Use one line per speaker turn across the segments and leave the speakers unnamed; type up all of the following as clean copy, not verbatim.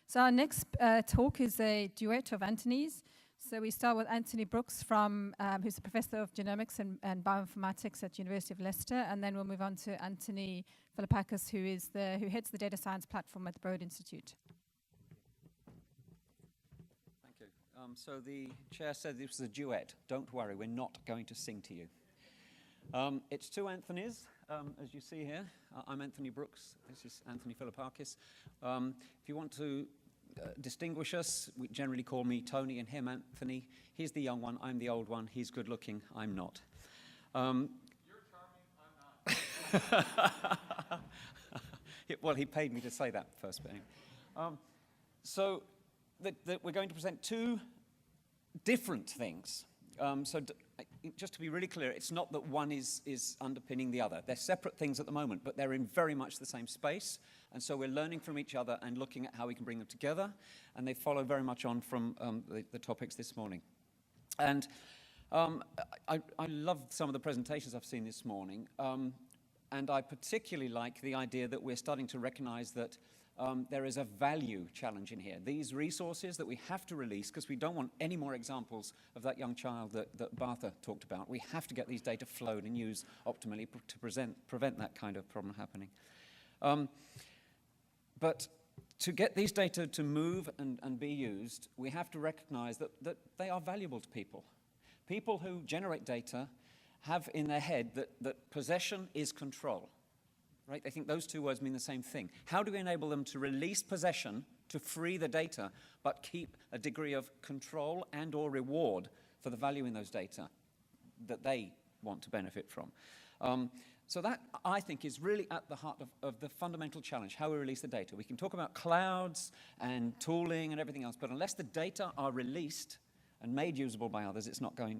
So our next talk is a duet of Anthony's. So we start with Anthony Brookes, who's a professor of genomics and bioinformatics at University of Leicester, and then we'll move on to Anthony Philippakis, who heads the data science platform at the Broad Institute.
Thank you. So the chair said this was a duet. Don't worry, we're not going to sing to you. It's two Anthonys, as you see here. I'm Anthony Brookes. This is Anthony Philippakis. If you want to distinguish us, we generally call me Tony and him Anthony. He's the young one, I'm the old one. He's good looking, I'm not.
You're charming, I'm not.
Well, he paid me to say that first, but anyway. So we're going to present two different things. Just to be really clear, it's not that one is underpinning the other. They're separate things at the moment, but they're in very much the same space. And so we're learning from each other and looking at how we can bring them together. And they follow very much on from the topics this morning. And I love some of the presentations I've seen this morning. And I particularly like the idea that we're starting to recognize that there is a value challenge in here. These resources that we have to release, because we don't want any more examples of that young child that Bartha talked about. We have to get these data flowed and used optimally to prevent that kind of problem happening. But to get these data to move and be used, we have to recognize that they are valuable to people. People who generate data have in their head that possession is control. Right? They think those two words mean the same thing. How do we enable them to release possession, to free the data, but keep a degree of control and or reward for the value in those data that they want to benefit from? So that, I think, is really at the heart of the fundamental challenge, how we release the data. We can talk about clouds and tooling and everything else, but unless the data are released and made usable by others,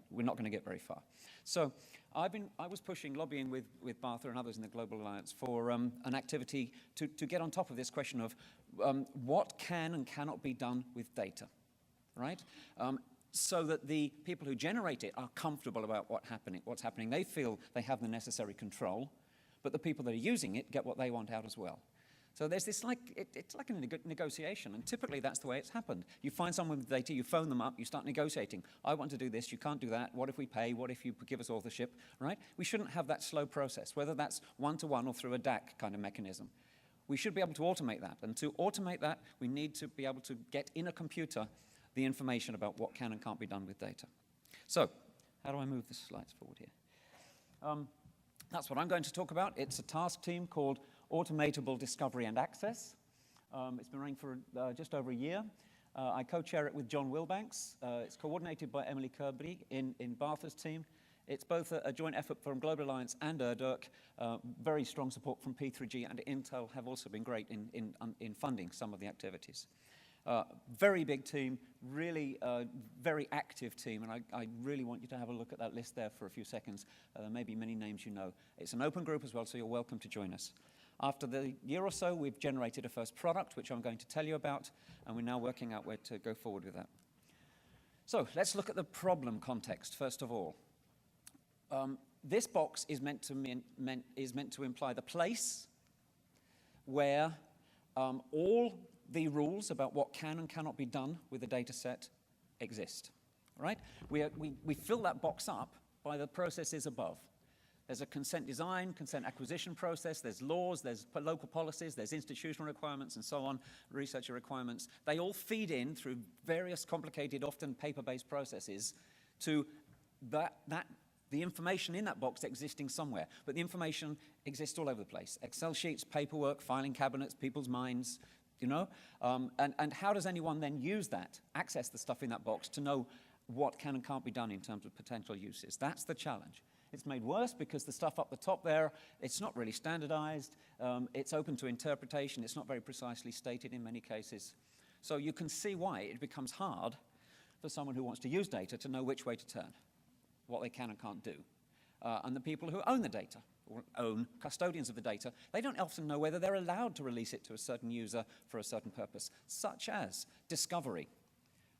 we're not going to get very far. So I was lobbying with Bartha and others in the Global Alliance for an activity to get on top of this question of what can and cannot be done with data, right? So that the people who generate it are comfortable about what's happening. They feel they have the necessary control, but the people that are using it get what they want out as well. So there's this it's like a negotiation, and typically that's the way it's happened. You find someone with data, you phone them up, you start negotiating. I want to do this, you can't do that. What if we pay? What if you give us authorship? Right? We shouldn't have that slow process, whether that's one-to-one or through a DAC kind of mechanism. We should be able to automate that, and to automate that, we need to be able to get in a computer the information about what can and can't be done with data. So, how do I move the slides forward here? That's what I'm going to talk about. It's a task team called Automatable Discovery and Access. It's been running for just over a year. I co-chair it with John Wilbanks. It's coordinated by Emily Kirby in Bartha's team. It's both a joint effort from Global Alliance and ERDIRC. Very strong support from P3G and Intel have also been great in funding some of the activities. Very big team, really very active team, and I really want you to have a look at that list there for a few seconds. There may be many names you know. It's an open group as well, so you're welcome to join us. After the year or so, we've generated a first product, which I'm going to tell you about, and we're now working out where to go forward with that. So let's look at the problem context, first of all. This box is meant to imply the place where all the rules about what can and cannot be done with a data set exist. Right? We fill that box up by the processes above. There's a consent design, consent acquisition process, there's laws, there's local policies, there's institutional requirements and so on, researcher requirements. They all feed in through various complicated, often paper-based processes to the information in that box existing somewhere. But the information exists all over the place. Excel sheets, paperwork, filing cabinets, people's minds, you know? And how does anyone then use that, access the stuff in that box to know what can and can't be done in terms of potential uses? That's the challenge. It's made worse because the stuff up the top there, it's not really standardized. It's open to interpretation. It's not very precisely stated in many cases. So you can see why it becomes hard for someone who wants to use data to know which way to turn, what they can and can't do. And the people who own the data, or own custodians of the data, they don't often know whether they're allowed to release it to a certain user for a certain purpose, such as discovery.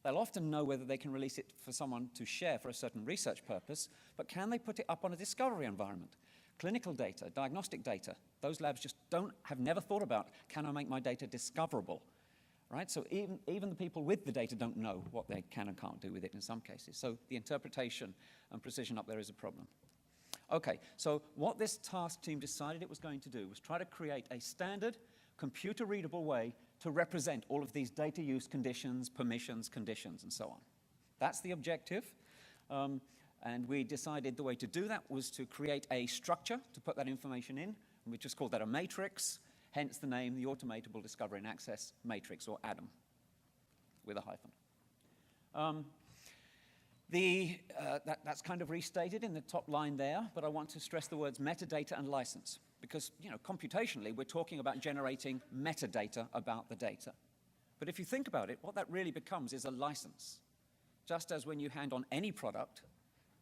They'll often know whether they can release it for someone to share for a certain research purpose, but can they put it up on a discovery environment? Clinical data, diagnostic data, those labs just have never thought about, can I make my data discoverable? right? So even the people with the data don't know what they can and can't do with it in some cases. So the interpretation and precision up there is a problem. Okay, so what this task team decided it was going to do was try to create a standard, computer-readable way to represent all of these data use conditions, permissions, conditions, and so on. That's the objective. And we decided the way to do that was to create a structure to put that information in. And we just called that a matrix, hence the name, the Automatable Discovery and Access Matrix, or ADAM, with a hyphen. That's kind of restated in the top line there, but I want to stress the words metadata and license, because computationally we're talking about generating metadata about the data. But if you think about it, what that really becomes is a license. Just as when you hand on any product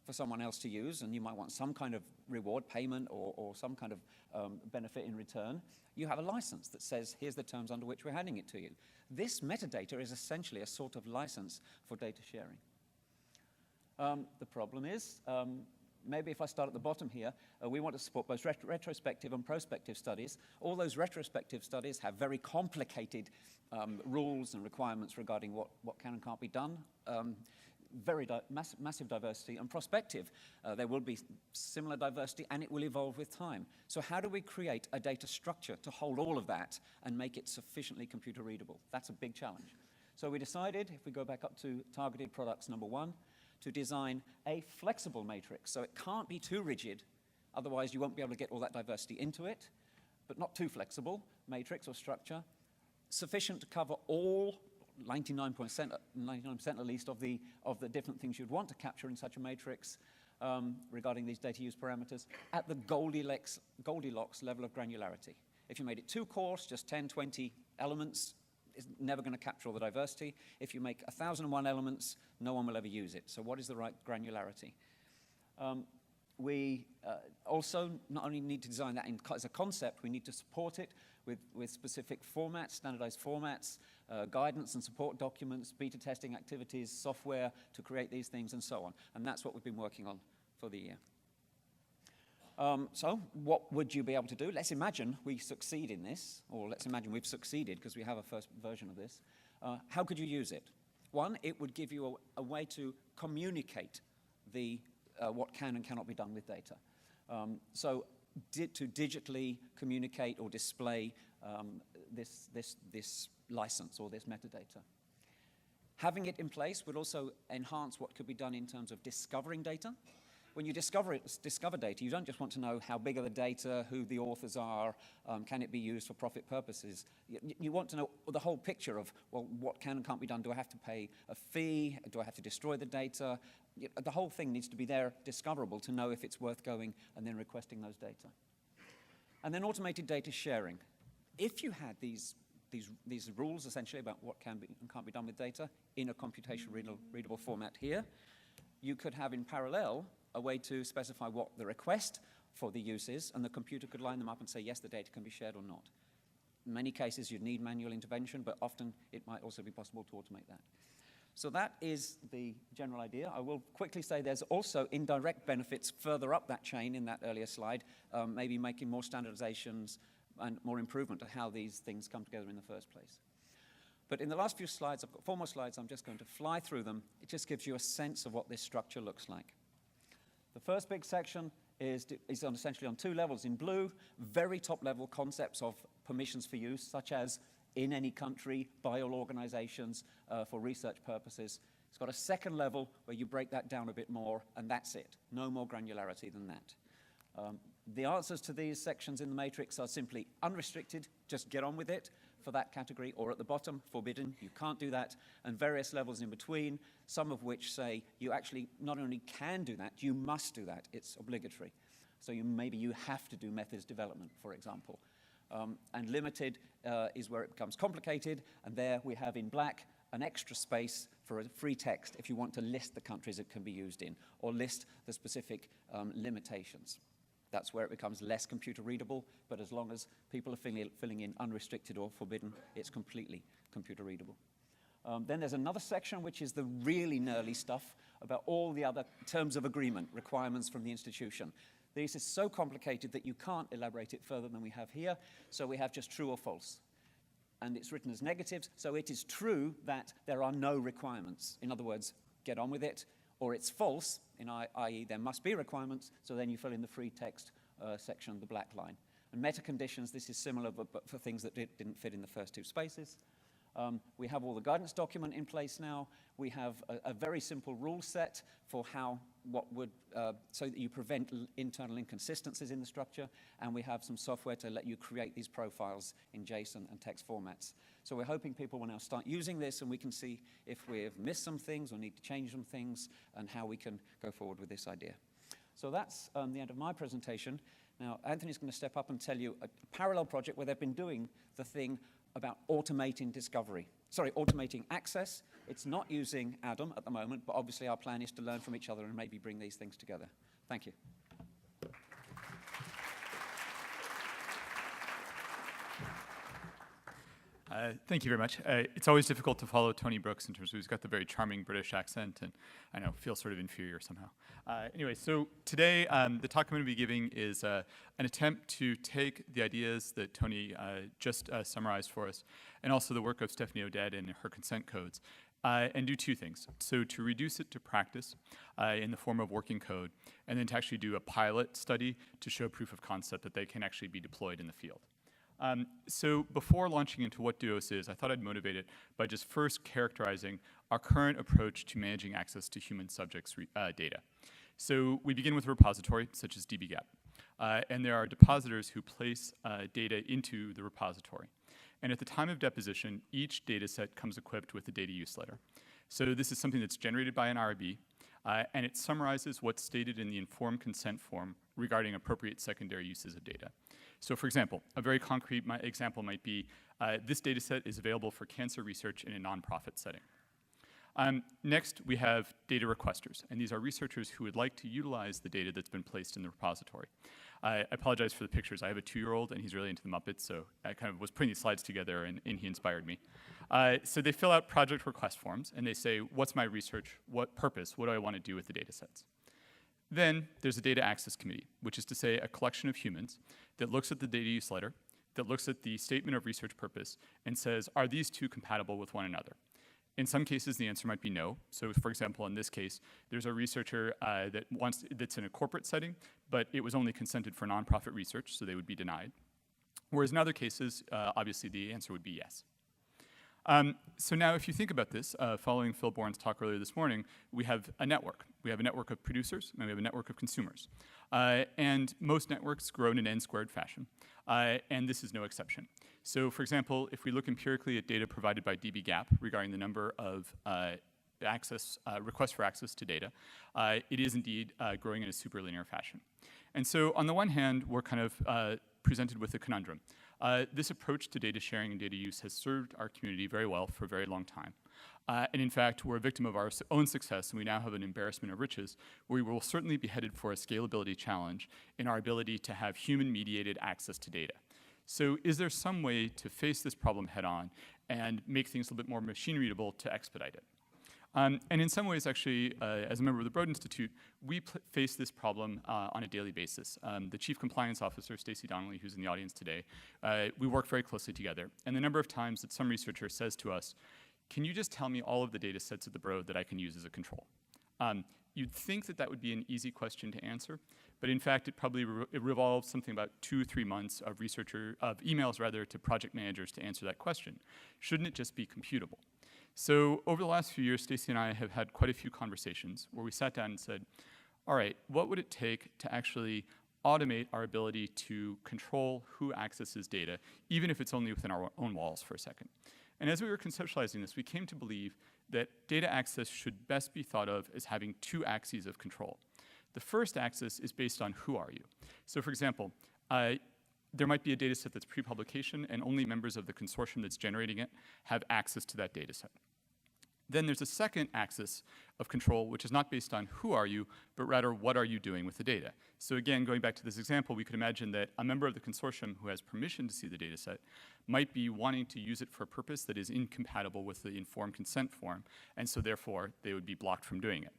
for someone else to use, and you might want some kind of reward payment or some kind of benefit in return, you have a license that says, here's the terms under which we're handing it to you. This metadata is essentially a sort of license for data sharing. The problem is, maybe if I start at the bottom here, we want to support both retrospective and prospective studies. All those retrospective studies have very complicated rules and requirements regarding what can and can't be done. Massive diversity. And prospective, there will be similar diversity, and it will evolve with time. So how do we create a data structure to hold all of that and make it sufficiently computer readable? That's a big challenge. So we decided, if we go back up to targeted products number 1, to design a flexible matrix. So it can't be too rigid, otherwise you won't be able to get all that diversity into it, but not too flexible, matrix or structure, sufficient to cover all 99% at least of the different things you'd want to capture in such a matrix regarding these data use parameters at the Goldilocks level of granularity. If you made it too coarse, just 10, 20 elements, it's never going to capture all the diversity. If you make 1,001 elements, no one will ever use it. So what is the right granularity? We also not only need to design that as a concept, we need to support it with specific formats, standardized formats, guidance and support documents, beta testing activities, software to create these things, and so on. And that's what we've been working on for the year. So what would you be able to do? Let's imagine we succeed in this, or let's imagine we've succeeded because we have a first version of this. How could you use it? One, it would give you a way to communicate what can and cannot be done with data. So to digitally communicate or display this license or this metadata. Having it in place would also enhance what could be done in terms of discovering data. When you discover data, you don't just want to know how big are the data, who the authors are, can it be used for profit purposes. You want to know the whole picture of, well, what can and can't be done. Do I have to pay a fee? Do I have to destroy the data? The whole thing needs to be there, discoverable, to know if it's worth going and then requesting those data. And then automated data sharing. If you had these rules, essentially, about what can be and can't be done with data in a computation readable format here, you could have in parallel a way to specify what the request for the use is, and the computer could line them up and say, yes, the data can be shared or not. In many cases, you'd need manual intervention, but often it might also be possible to automate that. So that is the general idea. I will quickly say there's also indirect benefits further up that chain in that earlier slide, maybe making more standardizations and more improvement to how these things come together in the first place. But in the last few slides, I've got 4 more slides, I'm just going to fly through them. It just gives you a sense of what this structure looks like. The first big section is essentially on 2 levels. In blue, very top-level concepts of permissions for use, such as in any country, by all organizations, for research purposes. It's got a second level where you break that down a bit more, and that's it. No more granularity than that. The answers to these sections in the matrix are simply unrestricted, just get on with it for that category, or at the bottom, forbidden, you can't do that, and various levels in between, some of which say you actually not only can do that, you must do that, it's obligatory. So maybe you have to do methods development, for example. And limited is where it becomes complicated, and there we have in black an extra space for a free text if you want to list the countries it can be used in, or list the specific limitations. That's where it becomes less computer readable, but as long as people are filling in unrestricted or forbidden, it's completely computer readable. Then there's another section which is the really gnarly stuff about all the other terms of agreement, requirements from the institution. This is so complicated that you can't elaborate it further than we have here, so we have just true or false. and it's written as negatives, so it is true that there are no requirements. In other words, get on with it, or it's false, i.e. there must be requirements, so then you fill in the free text section, the black line. And meta conditions, this is similar, but for things that didn't fit in the first two spaces. We have all the guidance document in place now. We have a very simple rule set for so that you prevent internal inconsistencies in the structure, and we have some software to let you create these profiles in JSON and text formats. So we're hoping people will now start using this, and we can see if we've missed some things or need to change some things, and how we can go forward with this idea. So that's the end of my presentation. Now, Anthony's going to step up and tell you a parallel project where they've been doing the thing about automating discovery. Sorry, automating access. It's not using Adam at the moment, but obviously our plan is to learn from each other and maybe bring these things together. Thank you.
Thank you very much. It's always difficult to follow Tony Brookes in terms of he's got the very charming British accent, and I know, feel sort of inferior somehow. Anyway, so today the talk I'm going to be giving is an attempt to take the ideas that Tony just summarized for us, and also the work of Stephanie Oded and her consent codes, and do two things. So to reduce it to practice in the form of working code, and then to actually do a pilot study to show proof of concept that they can actually be deployed in the field. So before launching into what Duos is, I thought I'd motivate it by just first characterizing our current approach to managing access to human subjects data. So we begin with a repository, such as dbGaP. And there are depositors who place data into the repository. And at the time of deposition, each data set comes equipped with a data use letter. So this is something that's generated by an IRB, and it summarizes what's stated in the informed consent form regarding appropriate secondary uses of data. So for example, a very concrete example might be, this data set is available for cancer research in a nonprofit setting. Next, we have data requesters, and these are researchers who would like to utilize the data that's been placed in the repository. I apologize for the pictures. I have a 2-year-old, and he's really into the Muppets, so I kind of was putting these slides together, and he inspired me. So they fill out project request forms, and they say, what's my research, what purpose, what do I want to do with the data sets? Then there's a data access committee, which is to say a collection of humans that looks at the data use letter, that looks at the statement of research purpose, and says, are these two compatible with one another? In some cases, the answer might be no. So for example, in this case, there's a researcher that's in a corporate setting, but it was only consented for nonprofit research, so they would be denied. Whereas in other cases, obviously the answer would be yes. So now if you think about this, following Phil Bourne's talk earlier this morning, we have a network. We have a network of producers, and we have a network of consumers. And most networks grow in an n-squared fashion, and this is no exception. So for example, if we look empirically at data provided by dbGaP regarding the number of requests for access to data, it is indeed growing in a superlinear fashion. And so on the one hand, we're kind of presented with a conundrum. This approach to data sharing and data use has served our community very well for a very long time. And in fact, we're a victim of our own success, and we now have an embarrassment of riches, where we will certainly be headed for a scalability challenge in our ability to have human-mediated access to data. So is there some way to face this problem head-on and make things a little bit more machine-readable to expedite it? And in some ways, actually, as a member of the Broad Institute, we face this problem on a daily basis. The Chief Compliance Officer, Stacey Donnelly, who's in the audience today, we work very closely together. And the number of times that some researcher says to us, can you just tell me all of the data sets at the Broad that I can use as a control? You'd think that that would be an easy question to answer, but in fact, it probably revolves something about 2 or 3 months of emails rather to project managers to answer that question. Shouldn't it just be computable? So over the last few years, Stacey and I have had quite a few conversations where we sat down and said, all right, what would it take to actually automate our ability to control who accesses data, even if it's only within our own walls for a second? And as we were conceptualizing this, we came to believe that data access should best be thought of as having 2 axes of control. The first axis is based on who are you. So for example, there might be a data set that's pre-publication, and only members of the consortium that's generating it have access to that data set. Then there's a second axis of control, which is not based on who are you, but rather what are you doing with the data. So again, going back to this example, we could imagine that a member of the consortium who has permission to see the data set might be wanting to use it for a purpose that is incompatible with the informed consent form, and so therefore they would be blocked from doing it.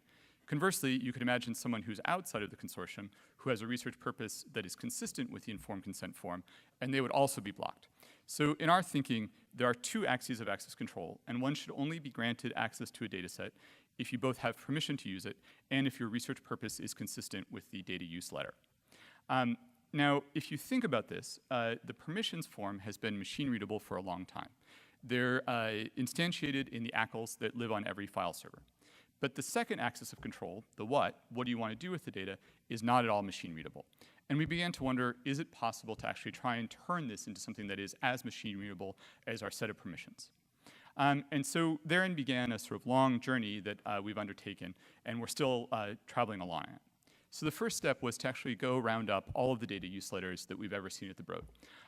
Conversely, you could imagine someone who's outside of the consortium who has a research purpose that is consistent with the informed consent form, and they would also be blocked. So in our thinking, there are two axes of access control, and one should only be granted access to a data set if you both have permission to use it and if your research purpose is consistent with the data use letter. Now, if you think about this, the permissions form has been machine readable for a long time. They're instantiated in the ACLs that live on every file server. But the second axis of control, the what do you want to do with the data, is not at all machine readable. And we began to wonder, is it possible to actually try and turn this into something that is as machine readable as our set of permissions? And so therein began a sort of long journey that we've undertaken, and we're still traveling along it. So the first step was to actually go round up all of the data use letters that we've ever seen at the Broad.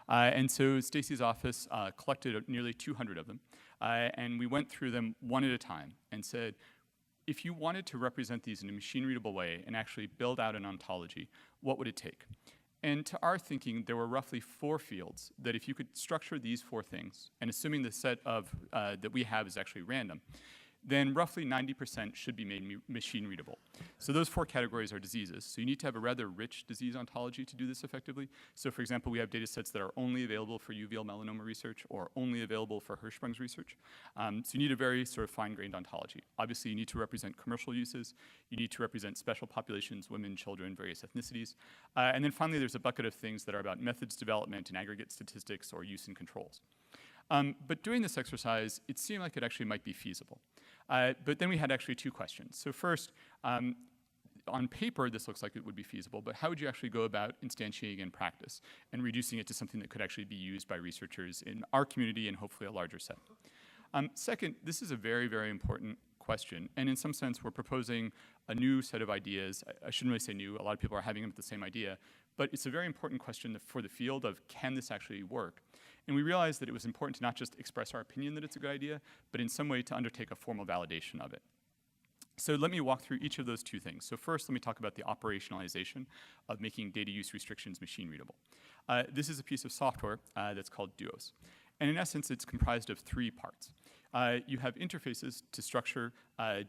And so Stacy's office collected nearly 200 of them, and we went through them one at a time and said, if you wanted to represent these in a machine-readable way and actually build out an ontology, what would it take? And to our thinking, there were roughly 4 fields that if you could structure these 4 things, and assuming the set of that we have is actually random, then roughly 90% should be made machine readable. So those 4 categories are diseases. So you need to have a rather rich disease ontology to do this effectively. So for example, we have data sets that are only available for uveal melanoma research or only available for Hirschsprung's research. So you need a very sort of fine-grained ontology. Obviously, you need to represent commercial uses. You need to represent special populations, women, children, various ethnicities. And then finally, there's a bucket of things that are about methods development and aggregate statistics or use and controls. But doing this exercise, it seemed like it actually might be feasible. But then we had actually 2 questions. So first, on paper, this looks like it would be feasible, but how would you actually go about instantiating in practice and reducing it to something that could actually be used by researchers in our community and hopefully a larger set? Second, this is a very, very important question, and in some sense, we're proposing a new set of ideas. I shouldn't really say new, a lot of people are having the same idea, but it's a very important question for the field of, can this actually work? And we realized that it was important to not just express our opinion that it's a good idea, but in some way to undertake a formal validation of it. So let me walk through each of those 2 things. So first, let me talk about the operationalization of making data use restrictions machine readable. This is a piece of software that's called Duos. And in essence, it's comprised of 3 parts. You have interfaces to structure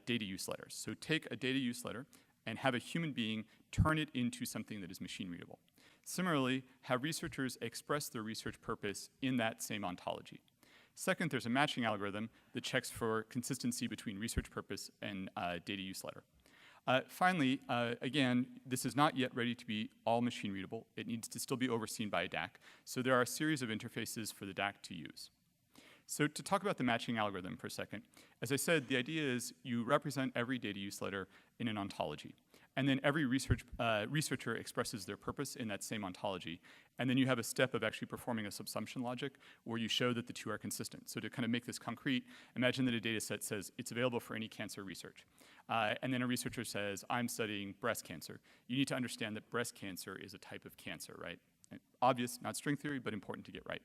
data use letters. So take a data use letter and have a human being turn it into something that is machine readable. Similarly, have researchers express their research purpose in that same ontology. Second, there's a matching algorithm that checks for consistency between research purpose and data use letter. Finally, again, this is not yet ready to be all machine readable. It needs to still be overseen by a DAC. So there are a series of interfaces for the DAC to use. So to talk about the matching algorithm for a second, as I said, the idea is you represent every data use letter in an ontology. And then every researcher expresses their purpose in that same ontology. And then you have a step of actually performing a subsumption logic where you show that the 2 are consistent. So to kind of make this concrete, imagine that a data set says it's available for any cancer research. And then a researcher says, I'm studying breast cancer. You need to understand that breast cancer is a type of cancer, right? Obvious, not string theory, but important to get right.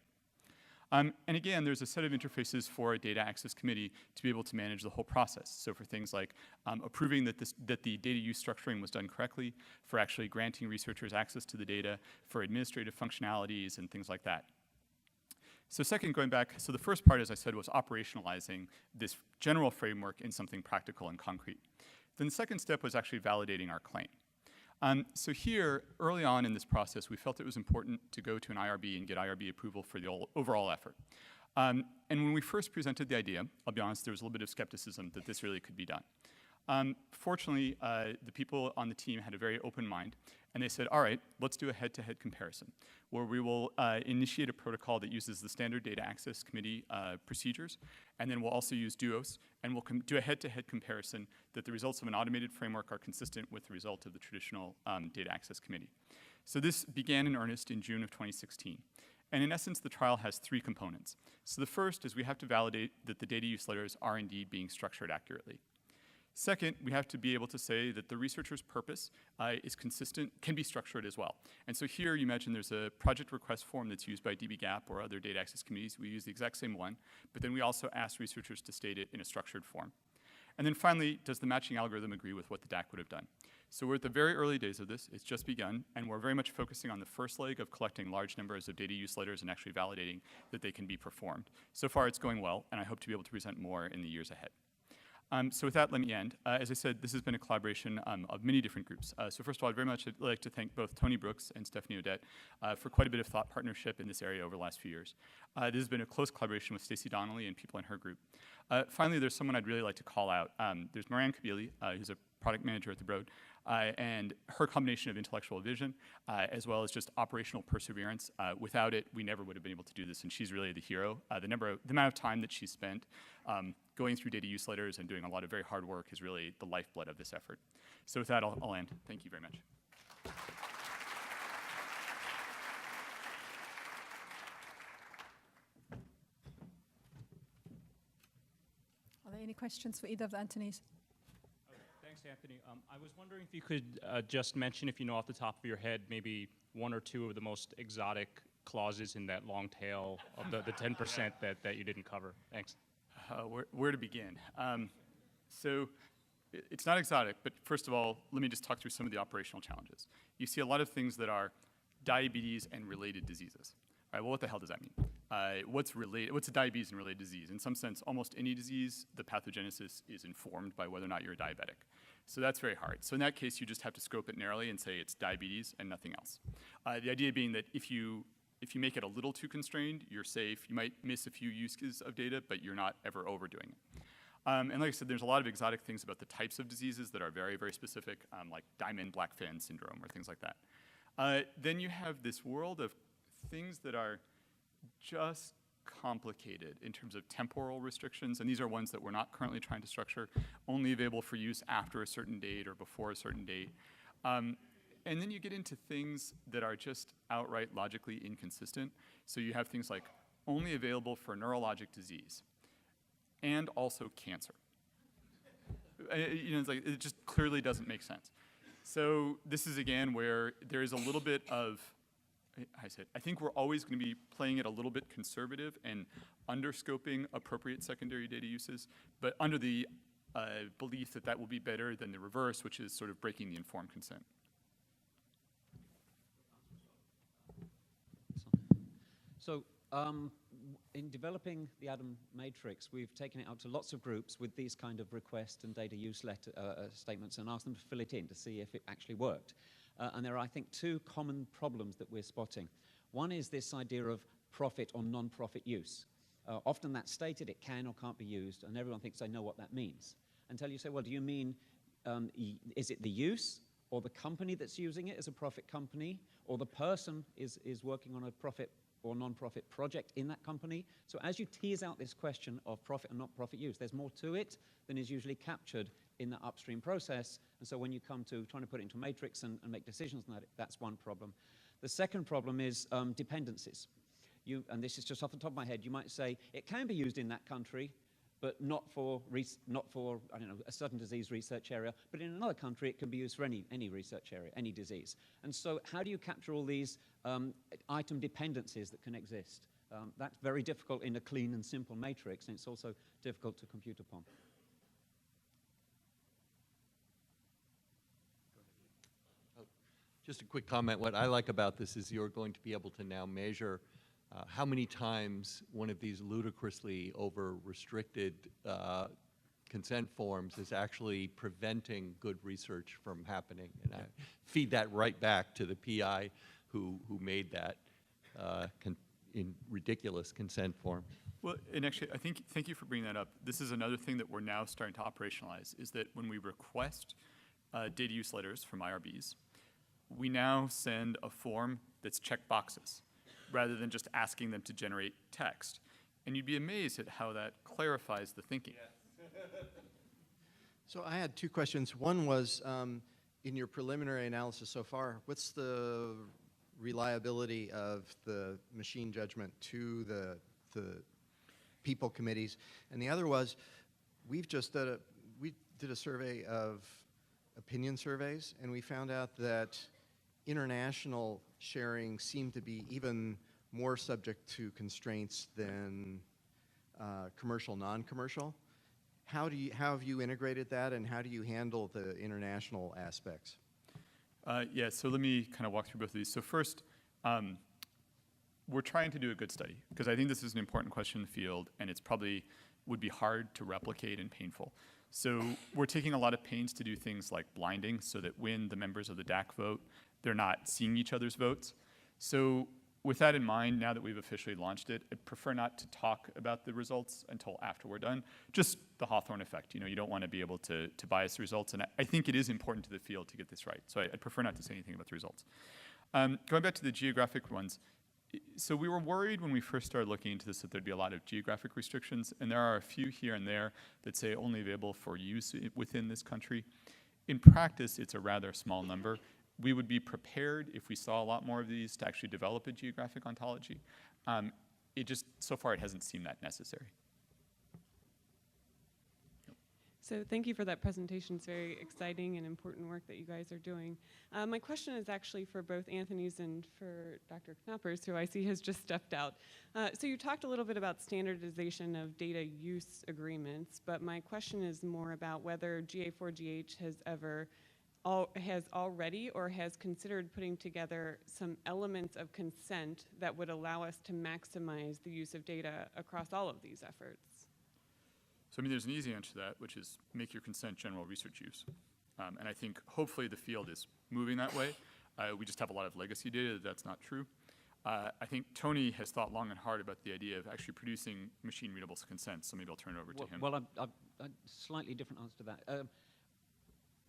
And again, there's a set of interfaces for a data access committee to be able to manage the whole process. So for things like approving that the data use structuring was done correctly, for actually granting researchers access to the data, for administrative functionalities and things like that. So second, going back, so the first part, as I said, was operationalizing this general framework in something practical and concrete. Then the second step was actually validating our claim. So here, early on in this process, we felt it was important to go to an IRB and get IRB approval for the overall effort. And when we first presented the idea, I'll be honest, there was a little bit of skepticism that this really could be done. Fortunately, the people on the team had a very open mind, and they said, all right, let's do a head-to-head comparison, where we will initiate a protocol that uses the standard data access committee procedures, and then we'll also use Duos, and we'll do a head-to-head comparison that the results of an automated framework are consistent with the result of the traditional data access committee. So this began in earnest in June of 2016. And in essence, the trial has 3 components. So the first is we have to validate that the data use letters are indeed being structured accurately. Second, we have to be able to say that the researcher's purpose is consistent, can be structured as well. And so here you imagine there's a project request form that's used by dbGaP or other data access committees. We use the exact same one, but then we also ask researchers to state it in a structured form. And then finally, does the matching algorithm agree with what the DAC would have done? So we're at the very early days of this. It's just begun, and we're very much focusing on the first leg of collecting large numbers of data use letters and actually validating that they can be performed. So far, it's going well, and I hope to be able to present more in the years ahead. So with that, let me end. As I said, this has been a collaboration of many different groups. So first of all, I'd very much like to thank both Tony Brookes and Stephanie Odette for quite a bit of thought partnership in this area over the last few years. This has been a close collaboration with Stacey Donnelly and people in her group. Finally, there's someone I'd really like to call out. There's Marianne Kabili, who's a product manager at the Broad, and her combination of intellectual vision as well as just operational perseverance. Without it, we never would have been able to do this, and she's really the hero. The amount of time that she spent going through data use letters and doing a lot of very hard work is really the lifeblood of this effort. So with that, I'll end. Thank you very much.
Are there any questions for either of the Anthonys?
Thanks, Anthony. I was wondering if you could just mention, if you know off the top of your head, maybe one or two of the most exotic clauses in that long tail of the 10% that you didn't cover. Thanks.
Where to begin? So it's not exotic, but first of all, let me just talk through some of the operational challenges. You see a lot of things that are diabetes and related diseases. All right, well, what the hell does that mean? What's a diabetes and related disease? In some sense, almost any disease, the pathogenesis is informed by whether or not you're a diabetic. So that's very hard. So in that case, you just have to scope it narrowly and say it's diabetes and nothing else. The idea being that if you make it a little too constrained, you're safe. You might miss a few uses of data, but you're not ever overdoing it. And like I said, there's a lot of exotic things about the types of diseases that are very, very specific, like Diamond-Blackfan syndrome or things like that. Then you have this world of things that are just complicated in terms of temporal restrictions, and these are ones that we're not currently trying to structure, only available for use after a certain date or before a certain date. And then you get into things that are just outright logically inconsistent. So you have things like only available for neurologic disease and also cancer. It's like, it just clearly doesn't make sense. So this is, again, where there is a little bit of, I think we're always going to be playing it a little bit conservative and underscoping appropriate secondary data uses, but under the belief that that will be better than the reverse, which is sort of breaking the informed consent.
So in developing the Adam matrix, we've taken it out to lots of groups with these kind of request and data use letter, statements and asked them to fill it in to see if it actually worked. And there are, I think, two common problems that we're spotting. One is this idea of profit or non-profit use. Often that's stated, it can or can't be used, and everyone thinks they know what that means. Until you say, well, do you mean, is it the use, or the company that's using it is a profit company, or the person is working on a profit or non-profit project in that company? So as you tease out this question of profit and not profit use, there's more to it than is usually captured in the upstream process. And so when you come to trying to put it into a matrix and make decisions on that, that's one problem. The second problem is dependencies. And this is just off the top of my head, you might say it can be used in that country, but not for I don't know, a certain disease research area, but in another country it can be used for any research area, any disease. And so how do you capture all these item dependencies that can exist? That's very difficult in a clean and simple matrix, and it's also difficult to compute upon.
Just a quick comment. What I like about this is you're going to be able to now measure how many times one of these ludicrously over-restricted consent forms is actually preventing good research from happening. And I feed that right back to the PI who made that in ridiculous consent form.
Well, and actually, thank you for bringing that up. This is another thing that we're now starting to operationalize, is that when we request data use letters from IRBs, we now send a form that's check boxes, rather than just asking them to generate text. And you'd be amazed at how that clarifies the thinking.
So I had two questions. One was, in your preliminary analysis so far, what's the reliability of the machine judgment to the people committees? And the other was, we did a survey of opinion surveys, and we found out that international sharing seemed to be even more subject to constraints than commercial, non-commercial. How have you integrated that, and how do you handle the international aspects?
Yeah, so let me kind of walk through both of these. So first, we're trying to do a good study, because I think this is an important question in the field, and it's probably would be hard to replicate and painful. So we're taking a lot of pains to do things like blinding so that when the members of the DAC vote, they're not seeing each other's votes. So with that in mind, now that we've officially launched it, I'd prefer not to talk about the results until after we're done. Just the Hawthorne effect. You don't want to be able to bias the results. And I think it is important to the field to get this right. So I'd prefer not to say anything about the results. Going back to the geographic ones, so we were worried when we first started looking into this that there'd be a lot of geographic restrictions, and there are a few here and there that say only available for use within this country. In practice, it's a rather small number. We would be prepared if we saw a lot more of these to actually develop a geographic ontology. So far it hasn't seemed that necessary.
So thank you for that presentation. It's very exciting and important work that you guys are doing. My question is actually for both Anthony's and for Dr. Knoppers, who I see has just stepped out. So you talked a little bit about standardization of data use agreements, but my question is more about whether GA4GH has already or has considered putting together some elements of consent that would allow us to maximize the use of data across all of these efforts.
So there's an easy answer to that, which is make your consent general research use. And I think hopefully the field is moving that way. We just have a lot of legacy data that's not true. I think Tony has thought long and hard about the idea of actually producing machine-readable consent, so maybe I'll turn it over to him.
Well, a slightly different answer to that.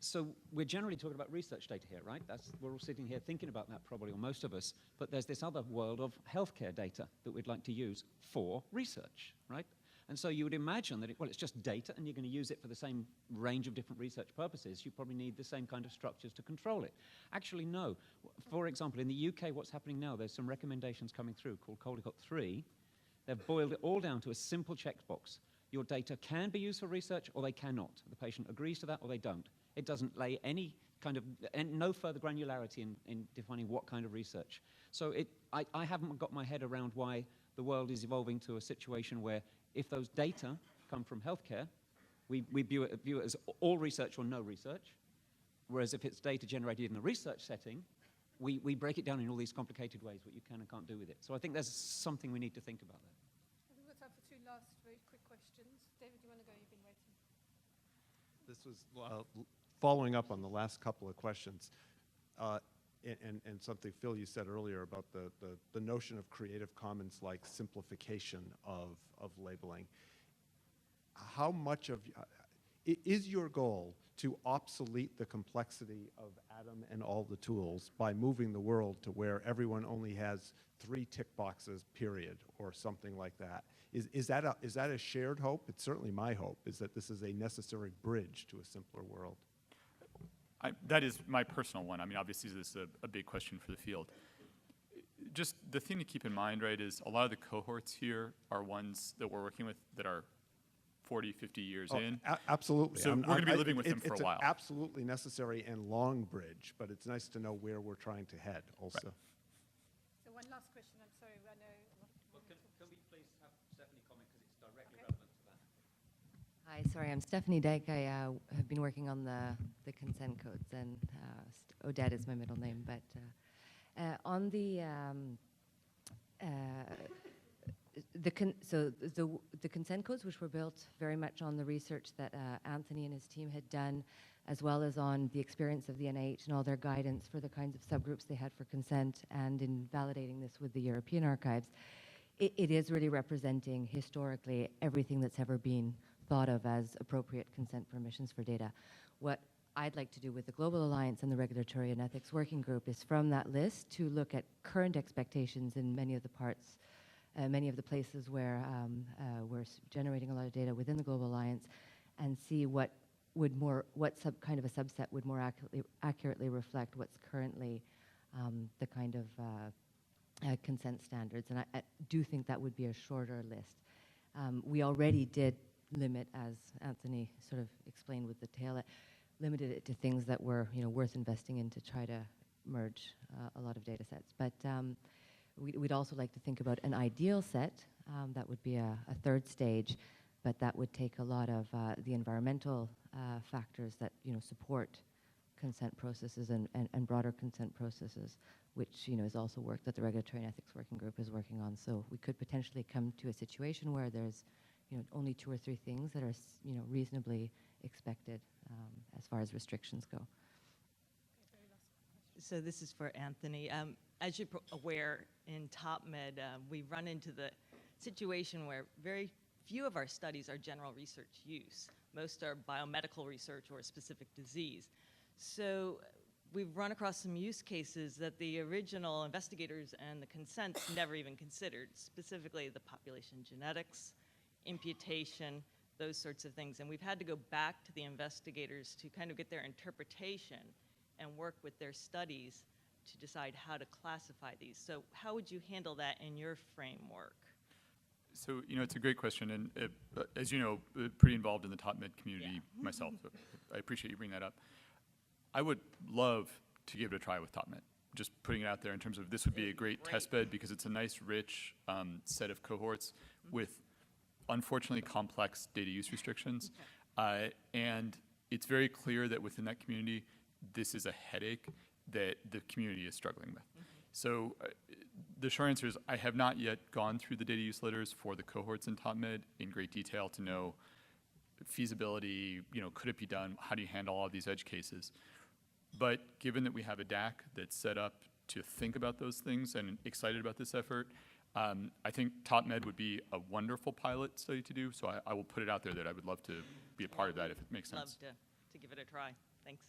So we're generally talking about research data here, right? We're all sitting here thinking about that probably, or most of us, but there's this other world of healthcare data that we'd like to use for research, right? And so you would imagine that, it's just data and you're going to use it for the same range of different research purposes. You probably need the same kind of structures to control it. Actually, no. For example, in the UK, what's happening now, there's some recommendations coming through called Caldecott 3. They've boiled it all down to a simple checkbox. Your data can be used for research or they cannot. The patient agrees to that or they don't. It doesn't lay any kind of, no further granularity in defining what kind of research. So I haven't got my head around why the world is evolving to a situation where if those data come from healthcare, we view it as all research or no research, whereas if it's data generated in a research setting, we break it down in all these complicated ways, what you can and can't do with it. So I think there's something we need to think about there.
I think we've got time for two last very quick questions. David, do you want to go? You've been waiting.
This was following up on the last couple of questions, and something, Phil, you said earlier about the notion of Creative Commons-like simplification of labeling. How much of, is your goal to obsolete the complexity of Atom and all the tools by moving the world to where everyone only has 3 tick boxes, period, or something like that? Is that a shared hope? It's certainly my hope, is that this is a necessary bridge to a simpler world.
That is my personal one. Obviously this is a big question for the field. Just the thing to keep in mind, right, is a lot of the cohorts here are ones that we're working with that are 40, 50 years in.
Absolutely.
So we're going to be living with them for a while.
It's an absolutely necessary and long bridge, but it's nice to know where we're trying to head also.
Right.
So one last question. I'm sorry, I know.
Well, can we please have Stephanie comment because it's directly relevant to that?
Hi, sorry, I'm Stephanie Dyke. I have been working on the consent codes, and Odette is my middle name. But on the consent codes, which were built very much on the research that Anthony and his team had done, as well as on the experience of the NIH and all their guidance for the kinds of subgroups they had for consent, and in validating this with the European archives, it is really representing historically everything that's ever been thought of as appropriate consent permissions for data. What I'd like to do with the Global Alliance and the Regulatory and Ethics Working Group is from that list to look at current expectations in many of the parts, many of the places where we're generating a lot of data within the Global Alliance, and see what kind of a subset would more accurately reflect what's currently the kind of consent standards. And I do think that would be a shorter list. We already did limit, as Anthony sort of explained with the tail, limited it to things that were worth investing in to try to merge a lot of data sets. But we'd also like to think about an ideal set. That would be a third stage, but that would take a lot of the environmental factors that support consent processes and broader consent processes, which is also work that the Regulatory and Ethics Working Group is working on. So we could potentially come to a situation where there's only 2 or 3 things that are, reasonably expected as far as restrictions go.
So this is for Anthony. As you're aware, in TopMed, we run into the situation where very few of our studies are general research use. Most are biomedical research or a specific disease. So we've run across some use cases that the original investigators and the consents never even considered, specifically the population genetics, imputation, those sorts of things. And we've had to go back to the investigators to kind of get their interpretation and work with their studies to decide how to classify these. So how would you handle that in your framework?
So, it's a great question, and as you know, pretty involved in the TopMed community myself, so I appreciate you bringing that up. I would love to give it a try with TopMed, just putting it out there in terms of this would be a great test bed because it's a nice, rich set of cohorts with, unfortunately, complex data use restrictions. And it's very clear that within that community, this is a headache that the community is struggling with. So the short answer is I have not yet gone through the data use letters for the cohorts in TopMed in great detail to know feasibility, could it be done? How do you handle all of these edge cases? But given that we have a DAC that's set up to think about those things and excited about this effort, I think TopMed would be a wonderful pilot study to do. So I will put it out there that I would love to be a part of that if it makes sense.
Love to give it a try. Thanks.